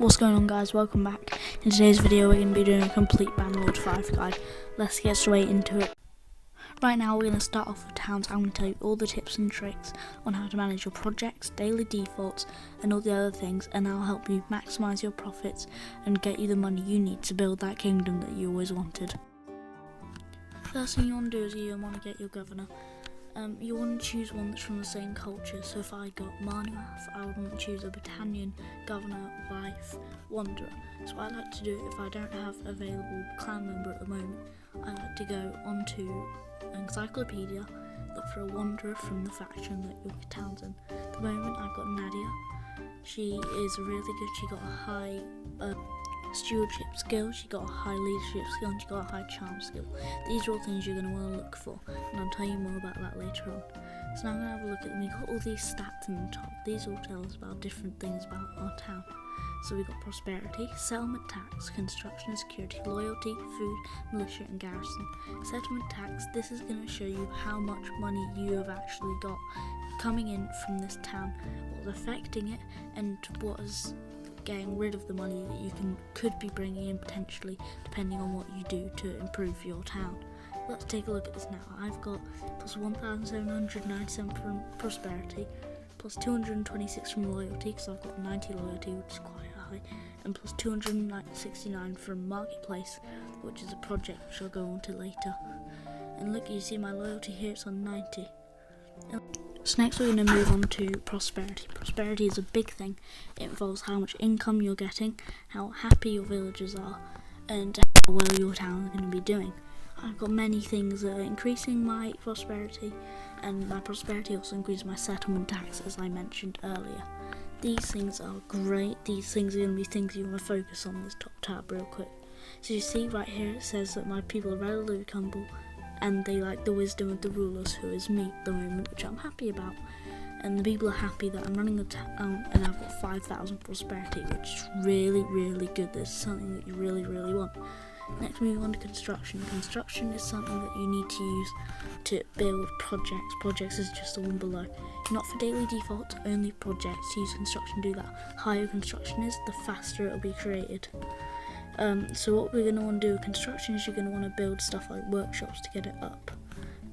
What's going on, guys? Welcome back. In today's video we're going to be doing a complete bannerlord 5 guide. Let's get straight into it. Right now we're going to start off with towns. I'm going to tell you all the tips and tricks on how to manage your projects, daily defaults and all the other things, and that'll help you maximise your profits and get you the money you need to build that kingdom that you always wanted. First thing you want to do is you want to get your governor. You want to choose one that's from the same culture. So if I got Marnuath, I would want to choose a Britannian governor, wife, wanderer. So what I like to do if I don't have available clan member at the moment, I like to go onto encyclopedia, look for a wanderer from the faction that your town's in. At the moment I've got Nadia. She is really good. She got a high stewardship skill, she got a high leadership skill, and she got a high charm skill. These are all things you're going to want to look for, and I'll tell you more about that later on. So now I'm going to have a look at them. We've got all these stats in the top. These all tell us about different things about our town. So we've got prosperity, settlement tax, construction and security, loyalty, food, militia and garrison. Settlement tax, this is going to show you how much money you have actually got coming in from this town, what's affecting it, and what is getting rid of the money that you could be bringing in potentially, depending on what you do to improve your town. Let's take a look at this now. I've got plus 1,797 from prosperity, plus 226 from loyalty, because I've got 90 loyalty, which is quite high, and plus 269 from marketplace, which is a project which I'll go on to later. And look, you see my loyalty here, it's on 90. So next we're going to move on to prosperity. Prosperity is a big thing. It involves how much income you're getting, how happy your villagers are, and how well your town is going to be doing. I've got many things that are increasing my prosperity, and my prosperity also increases my settlement tax, as I mentioned earlier. These things are great. These things are going to be things you want to focus on this top tab real quick. So you see right here it says that my people are relatively humble, and they like the wisdom of the rulers, who is me at the moment, which I'm happy about. And the people are happy that I'm running a town and I've got 5,000 prosperity, which is really, really good. This is something that you really, really want. Next, moving on to construction. Construction is something that you need to use to build projects. Projects is just the one below. Not for daily defaults, only projects. Use construction to do that. Higher construction is, the faster it will be created. So what we're going to want to do with construction is you're going to want to build stuff like workshops to get it up.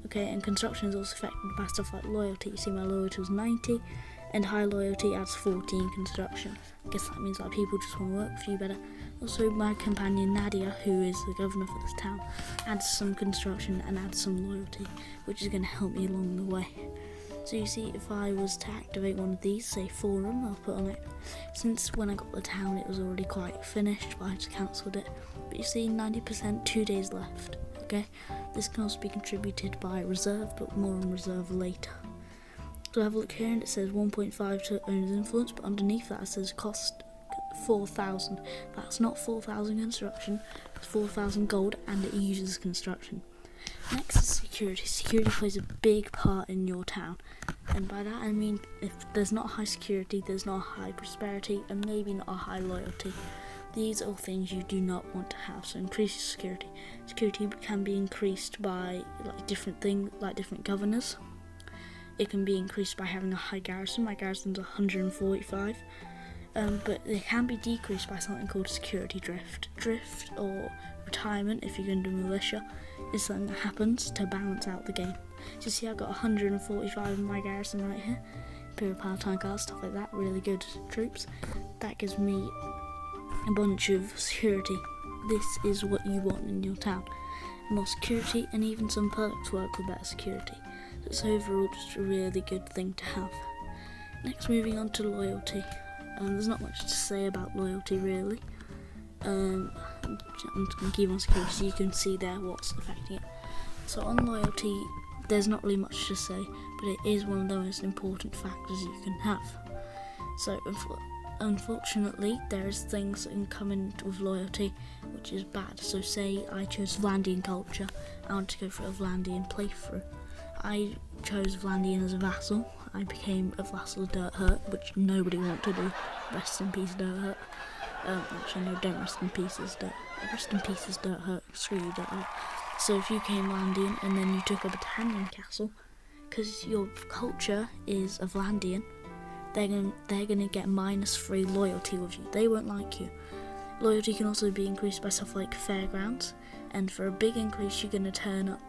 Okay, and construction is also affected by stuff like loyalty. You see my loyalty was 90, and high loyalty adds 14 construction. I guess that means that people just want to work for you better. Also, my companion Nadia, who is the governor for this town, adds some construction and adds some loyalty, which is going to help me along the way. So you see, if I was to activate one of these, say forum, I'll put on it. Since when I got the town it was already quite finished, but I just cancelled it. But you see, 90%, 2 days left. Okay, this can also be contributed by reserve, but more on reserve later. So have a look here, and it says 1.5 to owner's influence, but underneath that it says cost 4,000. That's not 4,000 construction, it's 4,000 gold, and it uses construction. Next is security. Security plays a big part in your town, and by that I mean if there's not high security, there's not high prosperity, and maybe not a high loyalty. These are things you do not want to have, so increase your security. Security can be increased by different things, like different governors. It can be increased by having a high garrison. My garrison's 145. But they can be decreased by something called security drift. Drift, or retirement if you're going to do militia, is something that happens to balance out the game. So you see I've got 145 in my garrison right here. Imperial Palatine Guard, stuff like that, really good troops. That gives me a bunch of security. This is what you want in your town. More security, and even some perks work with better security. So it's overall just a really good thing to have. Next, moving on to loyalty. There's not much to say about loyalty really. I'm just going to keep on security so you can see there what's affecting it. So on loyalty, there's not really much to say, but it is one of the most important factors you can have. So unfortunately, there's things that can come in with loyalty which is bad. So say I chose Vlandian culture, I want to go for a Vlandian playthrough. I chose Vlandian as a vassal. I became a vassal of Dirt Hurt, which nobody wanted to do. Rest in peace, Dirt Hurt. Actually, no, don't rest in pieces. Rest in pieces, Dirt Hurt. Screw you, Dirt Hurt. So if you came Vlandian and then you took a Britannian castle, because your culture is a Vlandian, they're gonna get -3 loyalty with you. They won't like you. Loyalty can also be increased by stuff like fairgrounds, and for a big increase you're gonna turn up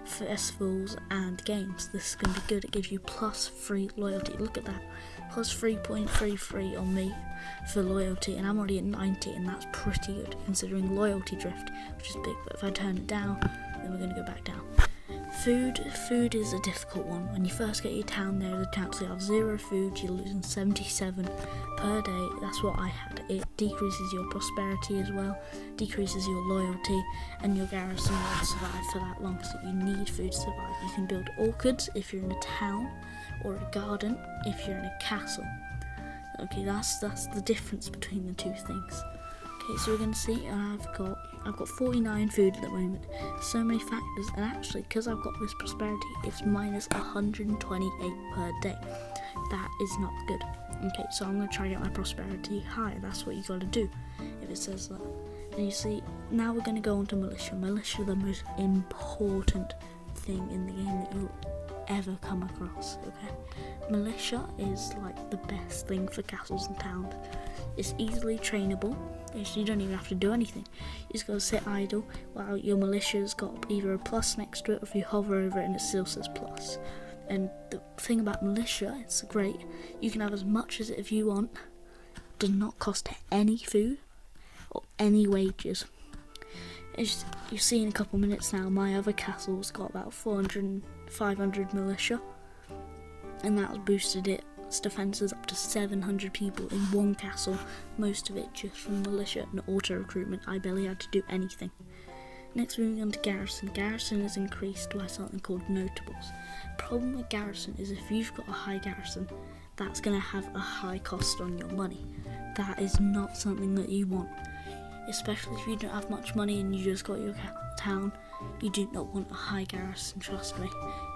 festivals and games. This is gonna be good. It gives you +3 loyalty. Look at that, +3.33 on me for loyalty, and I'm already at 90, and that's pretty good considering loyalty drift, which is big. But if I turn it down, then we're gonna go back down. Food is a difficult one. When you first get your town, there is a chance you have 0 food. You're losing 77 per day. That's what I had. It decreases your prosperity as well, decreases your loyalty, and your garrison won't survive for that long, so you need food to survive. You can build orchards if you're in a town, or a garden if you're in a castle. Okay, that's the difference between the two things. Okay, so we're going to see, and I've got 49 food at the moment. So many factors, and actually, because I've got this prosperity, it's -128 per day. That is not good. Okay, so I'm going to try to get my prosperity high. That's what you got to do if it says that. And you see, now we're going to go on to militia. Militia, the most important thing in the game that you'll ever come across. Okay, militia is like the best thing for castles and towns. It's easily trainable. You don't even have to do anything. You just gotta sit idle while your militia's got either a plus next to it, or if you hover over it and it still says plus. And the thing about militia, it's great. You can have as much as it if you want. Does not cost any food or any wages. As you see in a couple minutes now, my other castle's got about 400 and 500 militia, and that's boosted its defences up to 700 people in one castle, most of it just from militia and auto recruitment. I barely had to do anything. Next, moving on to garrison. Garrison is increased by something called notables. Problem with garrison is if you've got a high garrison, that's going to have a high cost on your money. That is not something that you want, especially if you don't have much money and you just got your town. You do not want a high garrison, trust me.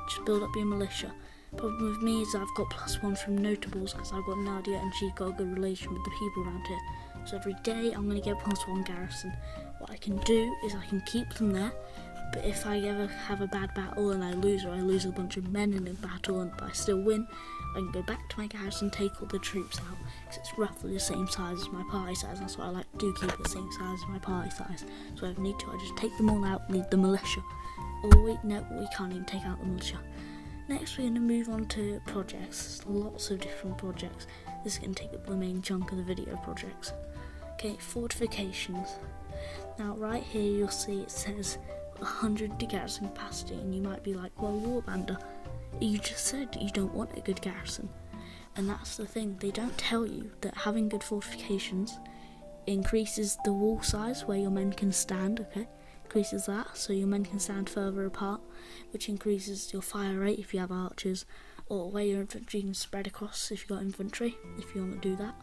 Just build up your militia. Problem with me is I've got +1 from notables because I've got Nadia and she's got a good relation with the people around here. So every day I'm going to get +1 garrison. What I can do is I can keep them there, but if I ever have a bad battle and I lose, or I lose a bunch of men in a battle but I still win, I can go back to my garrison, take all the troops out, because it's roughly the same size as my party size. That's what I like to do, keep it the same size as my party size. So if I need to, I just take them all out, leave the militia. Or wait, no, we can't even take out the militia. Next, we're going to move on to projects. There's lots of different projects. This is going to take up the main chunk of the video, projects. Okay, fortifications. Now, right here, you'll see it says 100 garrison capacity, and you might be like, well, Warbander, you just said you don't want a good garrison. And that's the thing, they don't tell you that having good fortifications increases the wall size where your men can stand, okay? Increases that, so your men can stand further apart, which increases your fire rate if you have archers, or where your infantry can spread across if you've got infantry, if you want to do that.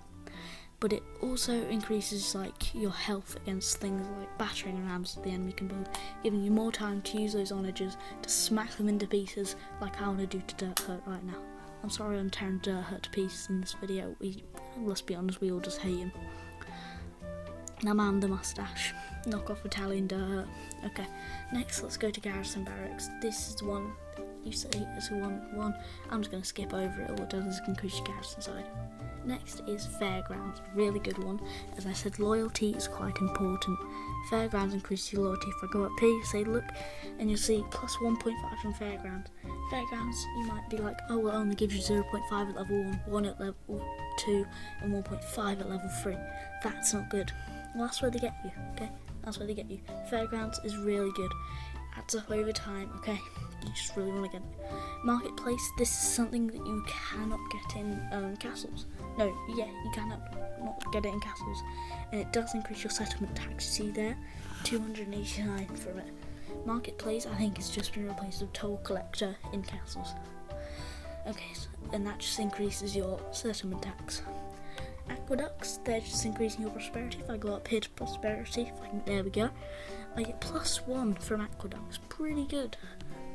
But it also increases like your health against things like battering rams that the enemy can build, giving you more time to use those onagers to smack them into pieces like I want to do to Dirt Hurt right now. I'm sorry I'm tearing Dirt Hurt to pieces in this video. Let's be honest, we all just hate him. Now man the mustache. Knock off Italian Dirt Hurt. Okay, next let's go to Garrison Barracks. This is the one you say it's a 1-1. I'm just going to skip over it. All it does is increase your garrison side. Next is Fairgrounds, really good one. As I said, loyalty is quite important. Fairgrounds increases your loyalty. If I go up here, you say look, and you'll see plus 1.5 from Fairgrounds. Fairgrounds, you might be like, oh, well, it only gives you 0.5 at level 1, 1 at level 2, and 1.5 at level 3. That's not good. Well, that's where they get you, okay? That's where they get you. Fairgrounds is really good. Adds up over time, okay? You just really want to get it. Marketplace, this is something that you cannot get in castles. No, yeah, you cannot not get it in castles. And it does increase your settlement tax, see there? 289 from it. Marketplace, I think, has just been replaced with toll collector in castles. Okay, so, and that just increases your settlement tax. Aqueducts, they're just increasing your prosperity. If I go up here to prosperity, there we go. I get +1 from aqueducts, pretty good.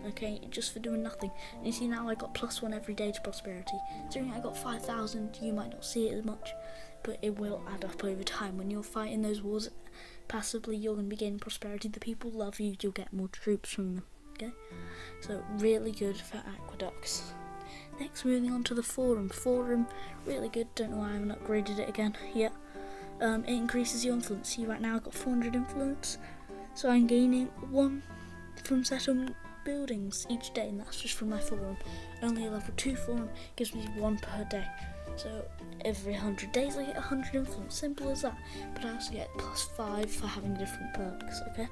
Okay, just for doing nothing. And you see now I got +1 every day to prosperity. Considering I got 5,000, you might not see it as much, but it will add up over time. When you're fighting those wars passively, you're going to be gaining prosperity. The people love you, you'll get more troops from them. Okay, so really good for aqueducts. Next, moving on to the forum. Forum, really good. Don't know why I haven't upgraded it again yet. It increases your influence. See, right now I've got 400 influence, so I'm gaining 1 from settlement buildings each day, and that's just from my forum. Only a level 2 forum gives me 1 per day, so every 100 days I get 100 influence. Simple as that. But I also get +5 for having different perks. Okay.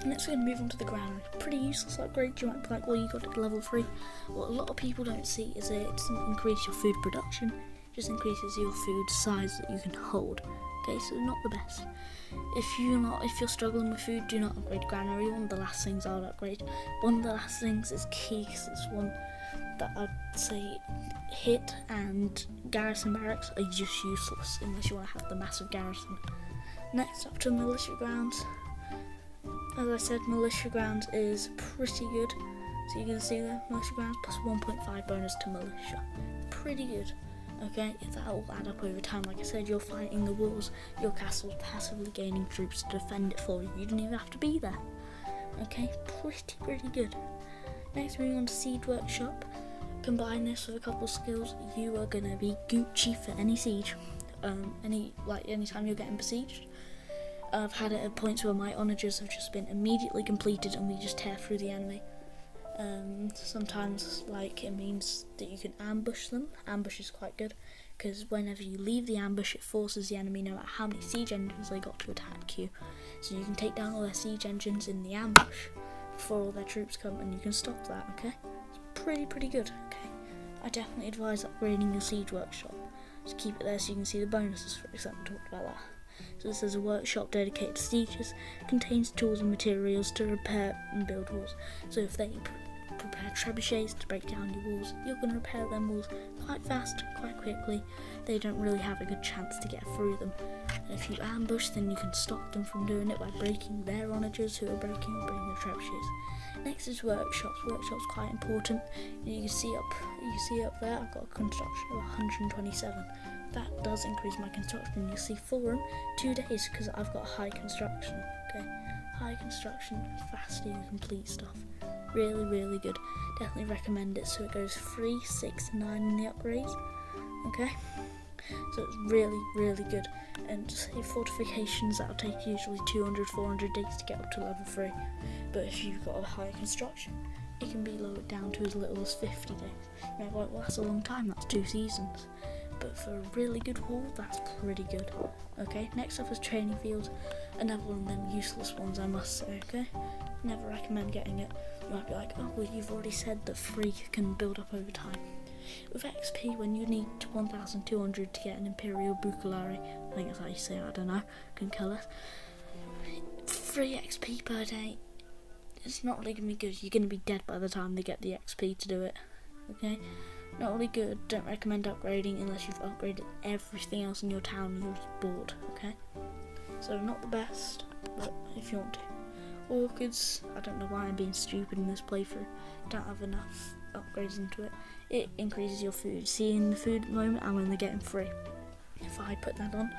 Next, we're going to move on to the granary. Pretty useless upgrade. You might be like, well, you got it to level 3. What a lot of people don't see is that it doesn't increase your food production, it just increases your food size that you can hold. Okay, so not the best. If you're struggling with food, do not upgrade granary. One of the last things I'll upgrade. One of the last things is key, because it's one that I'd say hit and garrison barracks are just useless unless you want to have the massive garrison. Next up to militia grounds. As I said, militia grounds is pretty good. So you can see there, militia grounds plus 1.5 bonus to militia. Pretty good. Okay, that will add up over time. Like I said, you're fighting the wars, your castle's passively gaining troops to defend it for you. You don't even have to be there. Okay, pretty good. Next, moving on to siege workshop. Combine this with a couple of skills, you are gonna be Gucci for any siege. Anytime you're getting besieged. I've had it at points where my onagers have just been immediately completed and we just tear through the enemy. Sometimes it means that you can ambush them. Ambush is quite good because whenever you leave the ambush, it forces the enemy, no matter how many siege engines they got, to attack you. So you can take down all their siege engines in the ambush before all their troops come, and you can stop that. Okay, it's pretty good. Okay, I definitely advise upgrading your siege workshop. Just keep it there so you can see the bonuses. For example, I talked about that. So this is a workshop dedicated to sieges, contains tools and materials to repair and build walls. So if they prepare trebuchets to break down your walls, you're going to repair them walls quite fast, quite quickly. They don't really have a good chance to get through them. And if you ambush, then you can stop them from doing it by breaking their onagers who are breaking or bringing the trebuchets. Next is workshops. Workshops quite important. You see up there, I've got a construction of 127. That does increase my construction. You'll see forum 2 days because I've got high construction. Okay, high construction, faster you complete stuff. Really good. Definitely recommend it. So it goes 3, 6, 9 in the upgrades. Okay, so it's really good. And say fortifications, that'll take usually 200-400 days to get up to level 3. But if you've got a higher construction, it can be lowered down to as little as 50 days. You might be like, well, that's a long time. That's 2 seasons. But for a really good wall, that's pretty good. Okay, next up is training fields. Another one of them useless ones, I must say. Okay, never recommend getting it. You might be like, oh well, you've already said that 3 can build up over time. With XP, when you need 1,200 to get an Imperial Bucalari, I think that's how you say it, I don't know, couldn't care less. 3 XP per day, it's not really going to be good. You're going to be dead by the time they get the XP to do it. Okay, not really good. Don't recommend upgrading unless you've upgraded everything else in your town you've bought. Okay, so not the best, but if you want to. Orchids, I don't know why I'm being stupid in this playthrough. Don't have enough upgrades into it. It increases your food. See, in the food at the moment, I'm only getting 3. If I put that on,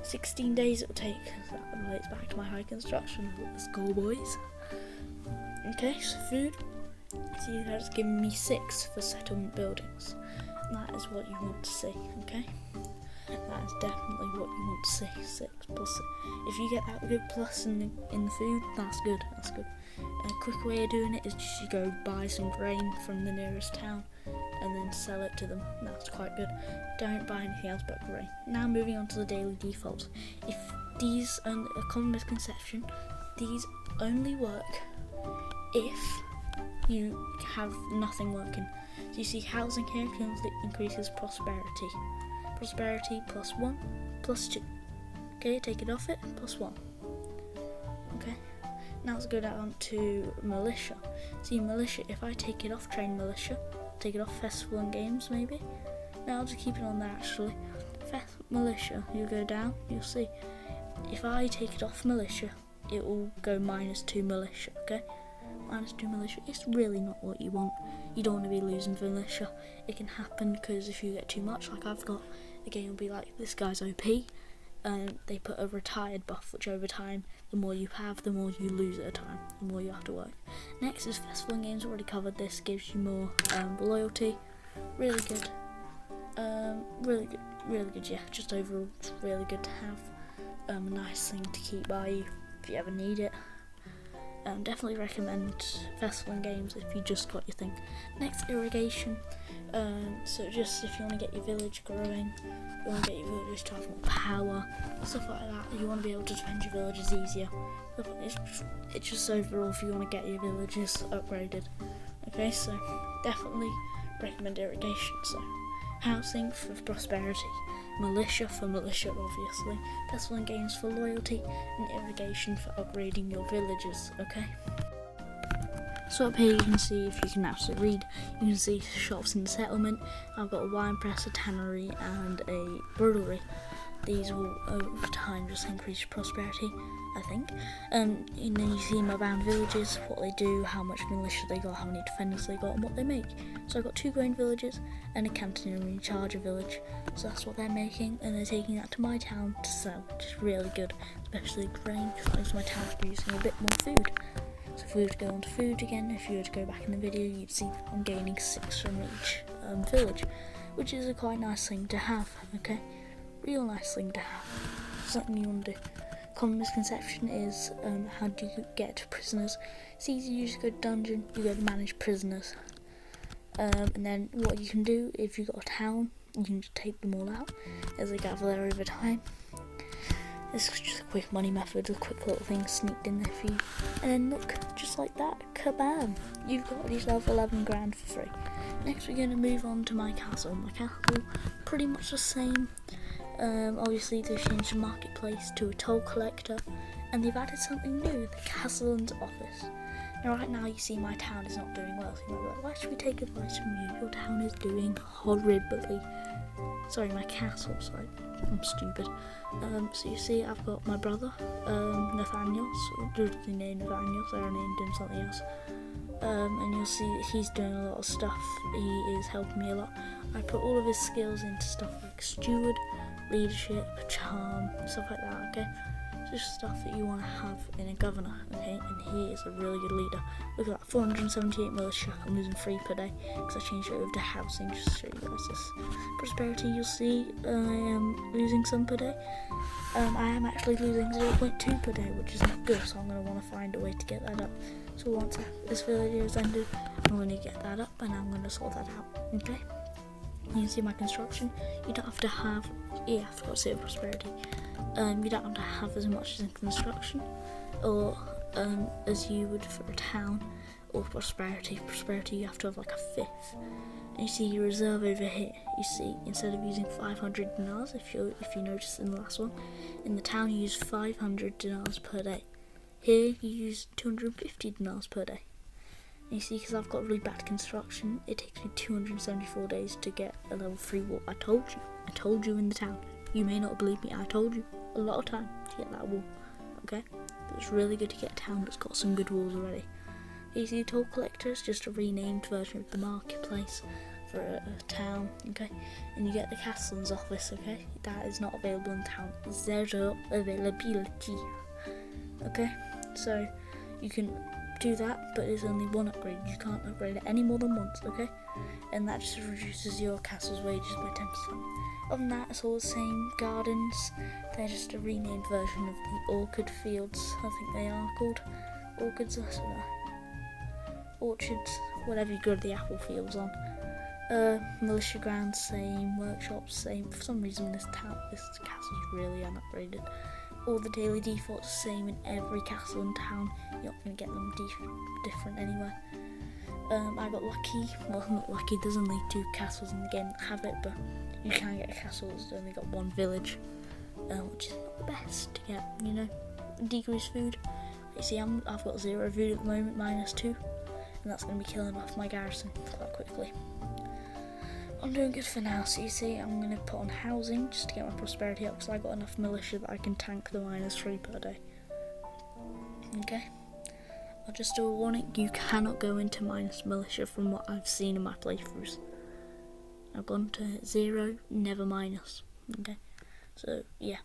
16 days it will take. That relates back to my high construction. Let's go, boys. Okay, so food. See, that's giving me 6 for settlement buildings. And that is what you want to see, okay? That is definitely what you want to see. 6 plus. If you get that good plus in the food, that's good. That's good. And a quick way of doing it is just you go buy some grain from the nearest town and then sell it to them. That's quite good. Don't buy anything else but grain. Now moving on to the daily defaults. If these are a common misconception, these only work if you have nothing working. So you see housing here increases prosperity. Prosperity +1, +2. Okay, take it off it, +1. Okay, now let's go down to militia. See, militia, if I take it off train militia, take it off festival and games maybe. No, I'll just keep it on there actually. Militia, you go down, you'll see. If I take it off militia, it will go -2 militia, okay? -2 militia, it's really not what you want. You don't want to be losing militia. It can happen because if you get too much, like I've got, the game will be like, this guy's OP, they put a retired buff, which over time, the more you have, the more you lose at a time, the more you have to work. Next is festival and games. Already covered this. Gives you more loyalty. Really good. Really good. Yeah, just overall, it's really good to have. A nice thing to keep by you if you ever need it. Definitely recommend festival and games if you just got your thing. Next, irrigation. So just if you want to get your village growing, you want to get your villagers to have more power, stuff like that. You want to be able to defend your villages easier. It's just overall if you want to get your villages upgraded. Okay, so definitely recommend irrigation. So housing for prosperity, militia for militia obviously, festival and games for loyalty, and irrigation for upgrading your villages. Okay. So up here you can see, if you can actually read, you can see shops in the settlement. I've got a wine press, a tannery and a brewery. These will over time just increase prosperity, I think. And then you see my bound villages, what they do, how much militia they got, how many defenders they got, and what they make. So I've got 2 grain villages and a cantonary charger village. So that's what they're making, and they're taking that to my town to sell, which is really good, especially grain, because that means my town's producing a bit more food. So if we were to go on to food again, if you were to go back in the video, you'd see that I'm gaining 6 from each village, which is a quite nice thing to have, okay? Real nice thing to have. Something you want to do. Common misconception is, how do you get prisoners? It's easy, you just go to dungeon, you go to manage prisoners. And then what you can do, if you've got a town, you can just take them all out as they gather there over time. This is just a quick money method, a quick little thing sneaked in there for you. And then look, just like that, kabam! You've got yourself 11 grand for free. Next we're going to move on to my castle. My castle, pretty much the same. Obviously they've changed the marketplace to a toll collector, and they've added something new, the castellan's office. Now right now you see my town is not doing well, so you might be like, why should we take advice from you? Your town is doing horribly. Sorry, my castle, sorry, I'm stupid. So you see I've got my brother, Nathaniel, so originally named Nathaniel, so I named him something else. And you'll see that he's doing a lot of stuff, he is helping me a lot. I put all of his skills into stuff like steward, leadership, charm, stuff like that, okay? Just stuff that you want to have in a governor, okay? And he is a really good leader. Look at that, 478 militia, I'm losing 3 per day, because I changed it over to housing, just to show you guys this. Prosperity, you'll see I am losing some per day. I am actually losing 0.2 per day, which is not good, so I'm going to want to find a way to get that up. So once this village is ended, I'm going to get that up, and I'm going to sort that out, okay? You can see my construction. You don't have to have, yeah, I forgot to say prosperity. You don't have to have as much as in construction, or as you would for a town, or prosperity. Prosperity, you have to have like a fifth. And you see your reserve over here. You see, instead of using 500 dinars, if you notice in the last one, in the town you use 500 dinars per day. Here you use 250 dinars per day. And you see, because I've got really bad construction, it takes me 274 days to get a level 3 wall. I told you in the town. You may not believe me, I told you a lot of time to get that wall, okay? But it's really good to get a town that's got some good walls already. You see, toll collectors, just a renamed version of the marketplace for a town, okay? And you get the castellan's office, okay? That is not available in town. Zero availability, okay? So you can do that, but it's only one upgrade. You can't upgrade it any more than once, okay? And that just reduces your castle's wages by 10%. Other than that, it's all the same. Gardens, they're just a renamed version of the orchard fields, I think they are called. Orchards, I don't know. Orchards, whatever you grow the apple fields on. Militia grounds, same. Workshops, same. For some reason this castle's really unupgraded. All the daily defaults are the same in every castle and town. You're not going to get them different anywhere. I got lucky. Well, not lucky, there's only 2 castles in the game that have it, but you can get a castle that's only got 1 village, which is not the best to get, you know. Decreased food. You see, I've got 0 food at the moment, -2, and that's going to be killing off my garrison quite quickly. I'm doing good for now, so you see I'm going to put on housing just to get my prosperity up, because I got enough militia that I can tank the -3 per day. Okay, I'll just do a warning, you cannot go into minus militia from what I've seen in my playthroughs. I've gone to 0, never minus, okay, so yeah.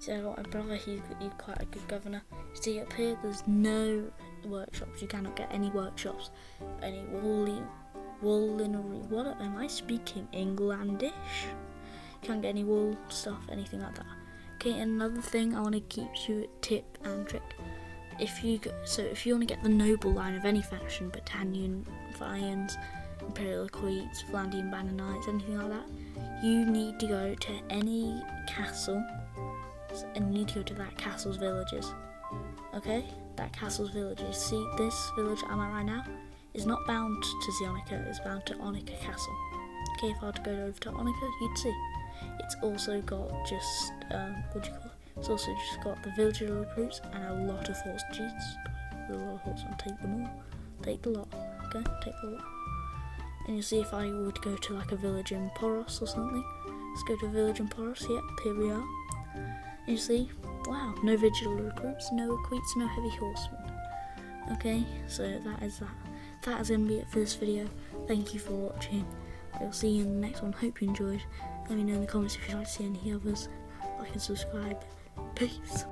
So I've got my brother, he's quite a good governor. See up here, there's no workshops. You cannot get any workshops, any woolery. What am I speaking? Englandish? You can't get any wool stuff, anything like that. Okay, another thing I want to keep you a tip and trick. If you want to get the noble line of any faction, Britannian, Vians, Imperial Queets, Flandrian Banner Knights, anything like that, you need to go to any castle, and you need to go to that castle's villages. Okay, that castle's villages. See, this village I'm at right now is not bound to Zionica, it's bound to Onica Castle. Okay, if I were to go over to Onica, you'd see. It's also got just, what do you call it? It's also just got the villager recruits and a lot of horse. Jeez, a lot of horse, and take them all. Take the lot, okay? Take the lot. And you'll see if I would go to like a village in Poros or something. Let's go to a village in Poros, yep, here we are. And you see, wow, no vigilant recruits, no equites, no heavy horsemen. Okay, so that is that. That is going to be it for this video. Thank you for watching. I will see you in the next one. Hope you enjoyed. Let me know in the comments if you'd like to see any others. Like and subscribe. Peace.